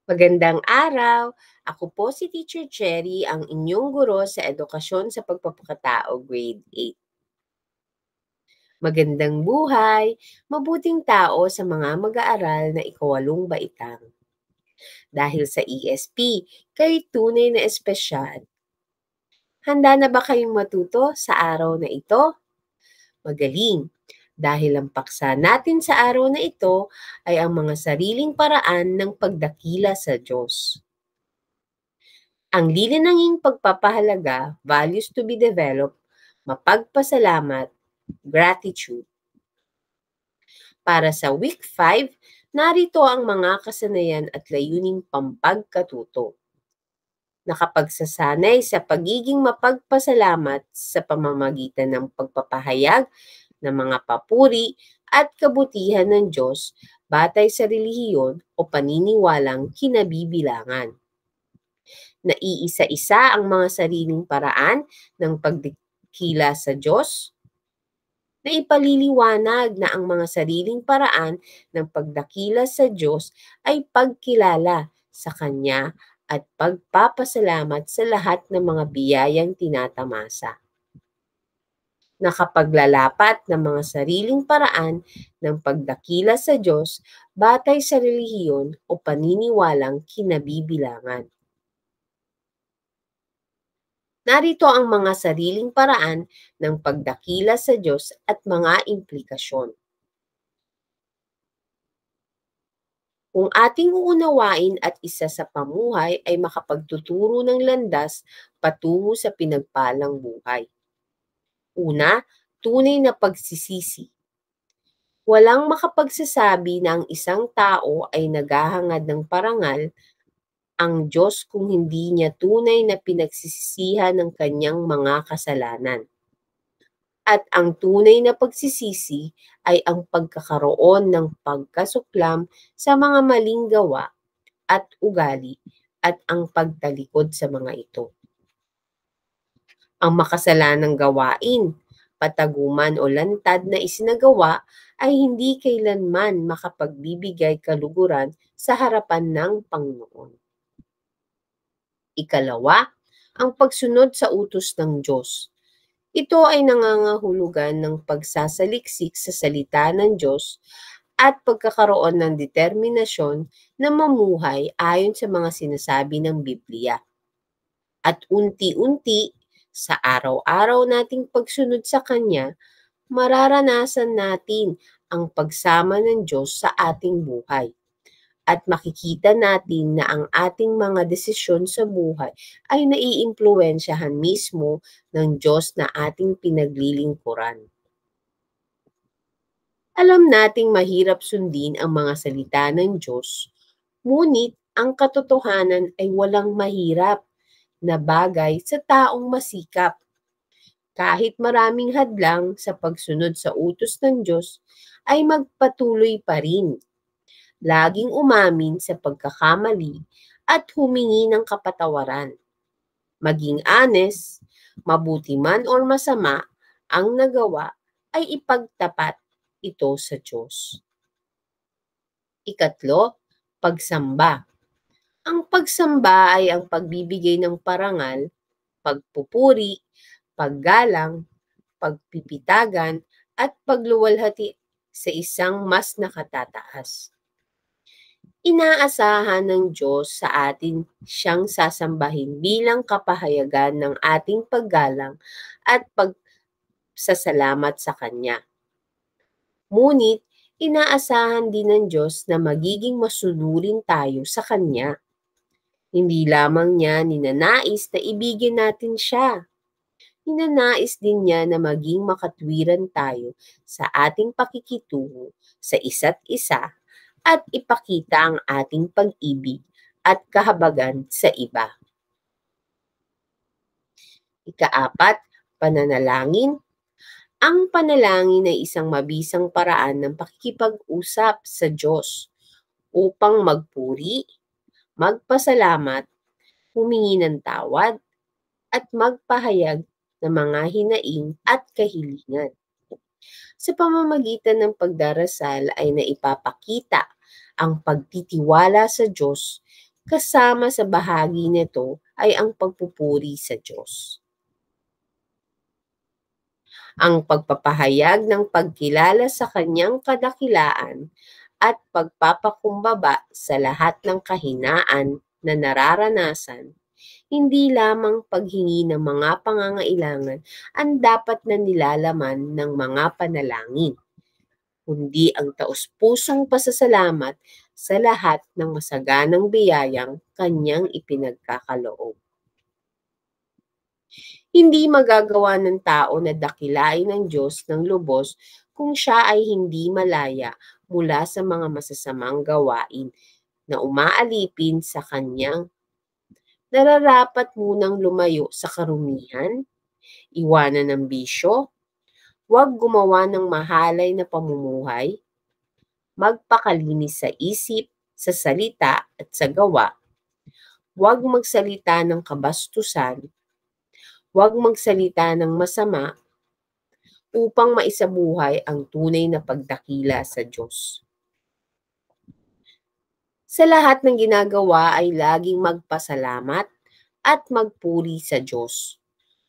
Magandang araw! Ako po si Teacher Cherry, ang inyong guro sa Edukasyon sa Pagpapakatao, Grade 8. Magandang buhay! Mabuting tao sa mga mag-aaral na ikawalong baitang. Dahil sa ESP, kayo'y tunay na espesyal. Handa na ba kayong matuto sa araw na ito? Magaling! Dahil ang paksa natin sa araw na ito ay ang mga sariling paraan ng pagdakila sa Diyos. Ang lilinanging pagpapahalaga, values to be developed, mapagpasalamat, gratitude. Para sa Week 5, narito ang mga kasanayan at layuning pampagkatuto. Nakapagsasanay sa pagiging mapagpasalamat sa pamamagitan ng pagpapahayag ng mga papuri at kabutihan ng Diyos batay sa relihiyon o paniniwalang kinabibilangan. Naiisa-isa ang mga sariling paraan ng pagdakila sa Diyos, na ipaliliwanag na ang mga sariling paraan ng pagdakila sa Diyos ay pagkilala sa Kanya at pagpapasalamat sa lahat ng mga biyayang tinatamasa. Nakapaglalapat ng mga sariling paraan ng pagdakila sa Diyos batay sa relihiyon o paniniwalang kinabibilangan. Narito ang mga sariling paraan ng pagdakila sa Diyos at mga implikasyon. Kung ating uunawain at isa sa pamuhay ay makapagtuturo ng landas patungo sa pinagpalang buhay. Una, tunay na pagsisisi. Walang makapagsasabi na ang isang tao ay naghahangad ng parangal ang Diyos kung hindi niya tunay na pinagsisisihan ng kanyang mga kasalanan. At ang tunay na pagsisisi ay ang pagkakaroon ng pagkasuklam sa mga maling gawa at ugali at ang pagtalikod sa mga ito. Ang makasalanang gawain, pataguman o lantad na isinagawa ay hindi kailanman makapagbibigay kaluguran sa harapan ng Panginoon. Ikalawa, ang pagsunod sa utos ng Diyos. Ito ay nangangahulugan ng pagsasaliksik sa salita ng Diyos at pagkakaroon ng determinasyon na mamuhay ayon sa mga sinasabi ng Biblia. At unti-unti, sa araw-araw nating pagsunod sa Kanya, mararanasan natin ang pagsama ng Diyos sa ating buhay. At makikita natin na ang ating mga desisyon sa buhay ay naiimpluwensyahan mismo ng Diyos na ating pinaglilingkuran. Alam nating mahirap sundin ang mga salita ng Diyos, ngunit ang katotohanan ay walang mahirap na bagay sa taong masikap. Kahit maraming hadlang sa pagsunod sa utos ng Diyos, ay magpatuloy pa rin. Laging umamin sa pagkakamali at humingi ng kapatawaran. Maging honest, mabuti man o masama ang nagawa, ay ipagtapat ito sa Diyos. Ikatlo, pagsamba. Ang pagsamba ay ang pagbibigay ng parangal, pagpupuri, paggalang, pagpipitagan, at pagluwalhati sa isang mas nakatataas. Inaasahan ng Diyos sa atin siyang sasambahin bilang kapahayagan ng ating paggalang at pagsasalamat sa Kanya. Ngunit, inaasahan din ng Diyos na magiging masunurin tayo sa Kanya. Hindi lamang niya ninanais na ibigin natin siya. Ninanais din niya na maging makatwiran tayo sa ating pakikitungo sa isa't isa at ipakita ang ating pag-ibig at kahabagan sa iba. Ikaapat, pananalangin. Ang panalangin ay isang mabisang paraan ng pakikipag-usap sa Diyos upang magpuri, magpasalamat, humingi ng tawad, at magpahayag ng mga hinaing at kahilingan. Sa pamamagitan ng pagdarasal ay naipapakita ang pagtitiwala sa Diyos Kasama sa bahagi nito ay ang pagpupuri sa Diyos. Ang pagpapahayag ng pagkilala sa kanyang kadakilaan at pagpapakumbaba sa lahat ng kahinaan na nararanasan, hindi lamang paghingi ng mga pangangailangan ang dapat na nilalaman ng mga panalangin, kundi ang taus-pusong pasasalamat sa lahat ng masaganang biyayang kanyang ipinagkakaloob. Hindi magagawa ng tao na dakilain ng Diyos ng lubos kung siya ay hindi malaya mula sa mga masasamang gawain na umaalipin sa kanyang. Nararapat munang lumayo sa karumihan, iwanan ng bisyo, huwag gumawa ng mahalay na pamumuhay, magpakalinis sa isip, sa salita at sa gawa, huwag magsalita ng kabastusan, huwag magsalita ng masama, upang maisabuhay ang tunay na pagdakila sa Diyos. Sa lahat ng ginagawa ay laging magpasalamat at magpuri sa Diyos.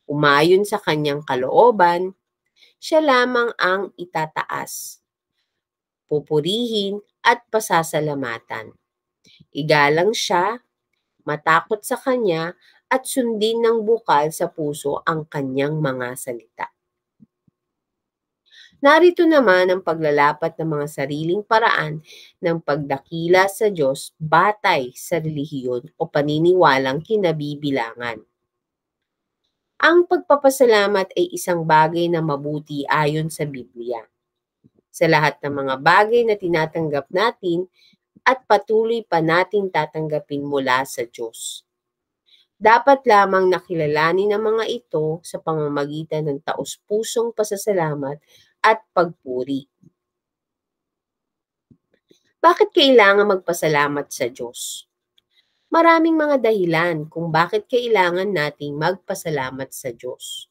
Umayon sa kanyang kalooban, siya lamang ang itataas, pupurihin at pasasalamatan. Igalang siya, matakot sa kanya at sundin ng bukal sa puso ang kanyang mga salita. Narito naman ang paglalapat ng mga sariling paraan ng pagdakila sa Diyos batay sa relihiyon o paniniwalang kinabibilangan. Ang pagpapasalamat ay isang bagay na mabuti ayon sa Biblia. Sa lahat ng mga bagay na tinatanggap natin at patuloy pa nating tatanggapin mula sa Diyos. Dapat lamang nakilalanin ang mga ito sa pamamagitan ng taus-pusong pasasalamat at pagpuri. Bakit kailangan magpasalamat sa Diyos? Maraming mga dahilan kung bakit kailangan nating magpasalamat sa Diyos.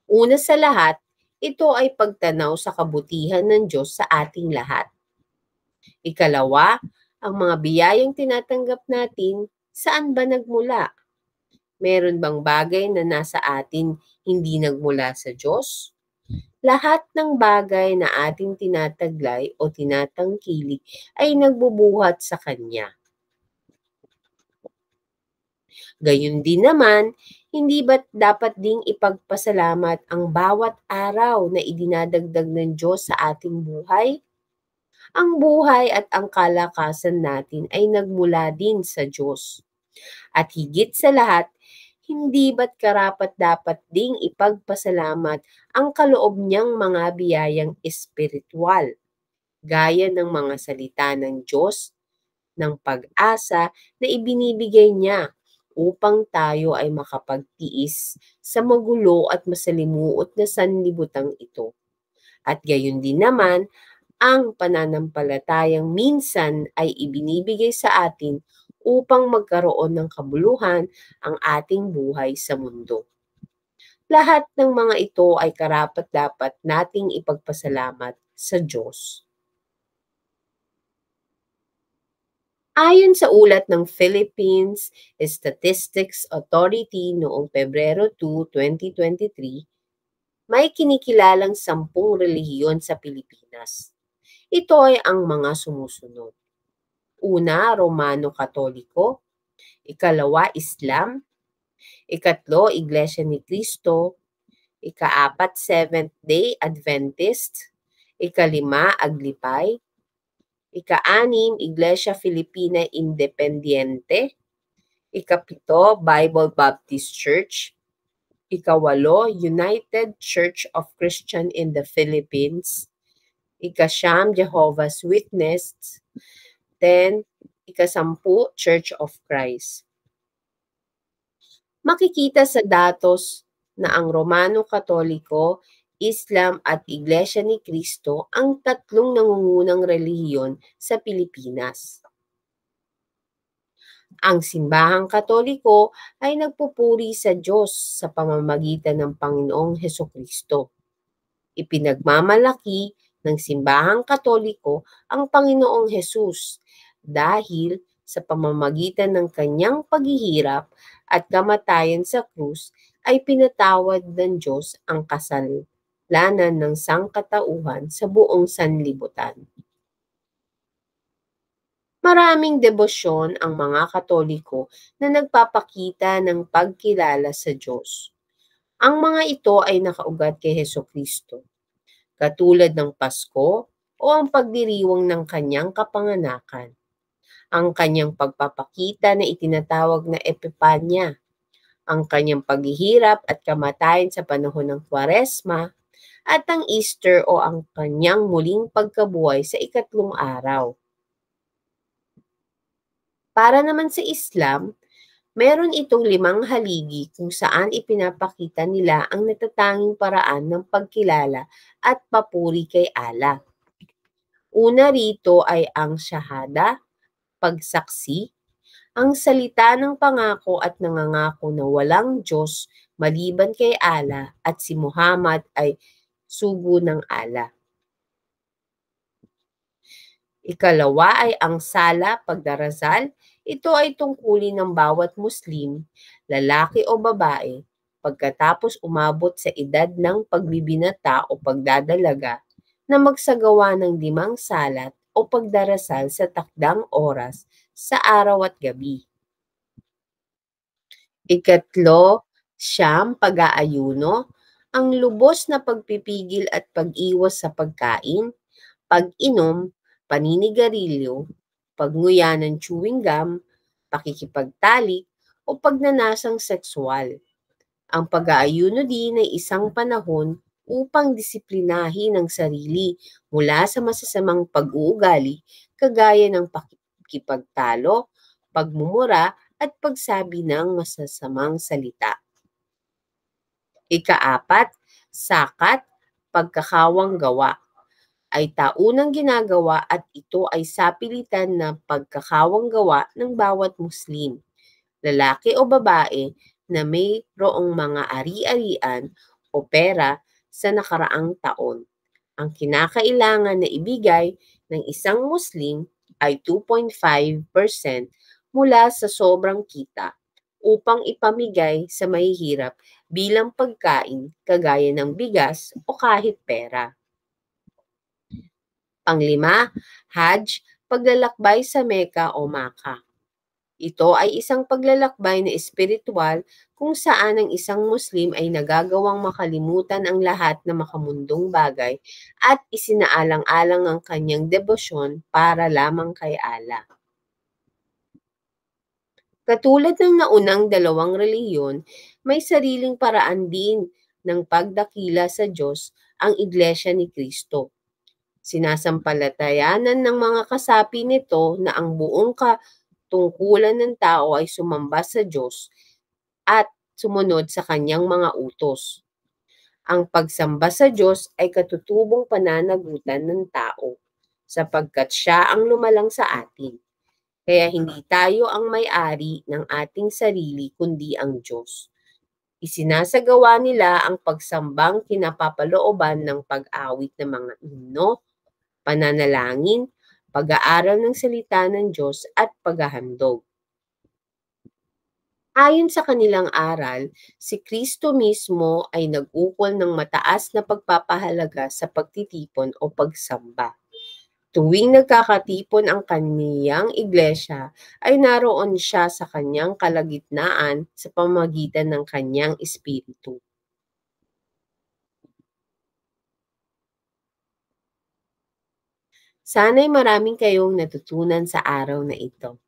Una sa lahat, ito ay pagtanaw sa kabutihan ng Diyos sa ating lahat. Ikalawa, ang mga biyayang tinatanggap natin, saan ba nagmula? Meron bang bagay na nasa atin hindi nagmula sa Diyos? Lahat ng bagay na ating tinataglay o tinatangkilik ay nagbubuhat sa Kanya. Gayun din naman, hindi ba't dapat ding ipagpasalamat ang bawat araw na idinadagdag ng Diyos sa ating buhay? Ang buhay at ang kalakasan natin ay nagmula din sa Diyos. At higit sa lahat, hindi ba't karapat-dapat ding ipagpasalamat ang kaloob niyang mga biyayang espiritual, gaya ng mga salita ng Diyos, ng pag-asa na ibinibigay niya upang tayo ay makapagtiis sa magulo at masalimuot na sanlibutan ito. At gayon din naman, ang pananampalatayang minsan ay ibinibigay sa atin upang magkaroon ng kabuluhan ang ating buhay sa mundo. Lahat ng mga ito ay karapat-dapat nating ipagpasalamat sa Diyos. Ayon sa ulat ng Philippines Statistics Authority noong Pebrero 2, 2023, may kinikilalang 10 relihiyon sa Pilipinas. Ito ay ang mga sumusunod. Una, Romano Katoliko. Ikalawa, Islam. Ikatlo, Iglesia ni Cristo. Ikaapat, Seventh-day Adventist. Ikalima, Aglipay. Ika-anim, Iglesia Filipina Independiente. Ikapito, Bible Baptist Church. Ikawalo, United Church of Christian in the Philippines. Ika-siyam, Jehovah's Witness. 10, ika-10, Church of Christ. Makikita sa datos na ang Romano Katoliko, Islam at Iglesia ni Cristo ang tatlong nangungunang relihiyon sa Pilipinas. Ang simbahang Katoliko ay nagpupuri sa Diyos sa pamamagitan ng Panginoong Hesukristo. Ipinagmamalaki ng simbahang Katoliko ang Panginoong Hesus dahil sa pamamagitan ng kanyang paghihirap at kamatayan sa krus ay pinatawad ng Diyos ang kasalanan ng sangkatauhan sa buong sanlibutan. Maraming debosyon ang mga Katoliko na nagpapakita ng pagkilala sa Diyos. Ang mga ito ay nakaugat kay Hesukristo, katulad ng Pasko o ang pagdiriwang ng kanyang kapanganakan, ang kanyang pagpapakita na itinatawag na Epipanya, ang kanyang paghihirap at kamatayan sa panahon ng Kwaresma, at ang Easter o ang kanyang muling pagkabuhay sa ikatlong araw. Para naman sa Islam, meron itong 5 haligi kung saan ipinapakita nila ang natatanging paraan ng pagkilala at papuri kay Allah. Una rito ay ang Shahada, pagsaksi, ang salita ng pangako at nangangako na walang Diyos maliban kay Allah at si Muhammad ay sugo ng Allah. Ikalawa ay ang sala, pagdarasal. Ito ay tungkulin ng bawat Muslim, lalaki o babae, pagkatapos umabot sa edad ng pagbibinata o pagdadalaga, na magsagawa ng 5 salat o pagdarasal sa takdang oras sa araw at gabi. Ikatlo, siyam, pag-aayuno, ang lubos na pagpipigil at pag-iwas sa pagkain, pag-inom, paninigarilyo, pagnguya ng chewing gum, pakikipagtalik, o pagnanasang sexual. Ang pag-aayuno din ay isang panahon upang disiplinahin ang sarili mula sa masasamang pag-uugali kagaya ng pakikipagtalo, pagmumura, at pagsabi ng masasamang salita. Ika-4, sakat, pagkakawang gawa, ay taunang ginagawa at ito ay sapilitan na pagkakawang gawa ng bawat Muslim, lalaki o babae, na mayroong mga ari-arian o pera sa nakaraang taon. Ang kinakailangan na ibigay ng isang Muslim ay 2.5% mula sa sobrang kita upang ipamigay sa mahihirap bilang pagkain kagaya ng bigas o kahit pera. Panglima, Hajj, paglalakbay sa Mecca o Makkah. Ito ay isang paglalakbay na espiritual kung saan ang isang Muslim ay nagagawang makalimutan ang lahat na makamundong bagay at isinaalang-alang ang kanyang debosyon para lamang kay Allah. Katulad ng naunang 2 relihiyon, may sariling paraan din ng pagdakila sa Diyos ang Iglesia ni Kristo. Sinasampalatayanan ng mga kasapi nito na ang buong katungkulan ng tao ay sumamba sa Diyos at sumunod sa kanyang mga utos. Ang pagsamba sa Diyos ay katutubong pananagutan ng tao, sapagkat siya ang lumalang sa atin. Kaya hindi tayo ang may-ari ng ating sarili kundi ang Diyos. Isinasagawa nila ang pagsambang kinapapalooban ng pag-awit ng mga himno, pananalangin, pag-aaral ng salita ng Diyos at paghahandog. Ayon sa kanilang aral, si Kristo mismo ay nag-ukol ng mataas na pagpapahalaga sa pagtitipon o pagsamba. Tuwing nagkakatipon ang kaniyang iglesia, ay naroon siya sa kanyang kalagitnaan sa pamamagitan ng kanyang espiritu. Sana'y maraming kayong natutunan sa araw na ito.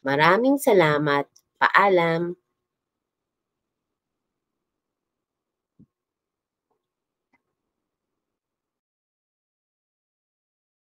Maraming salamat. Paalam.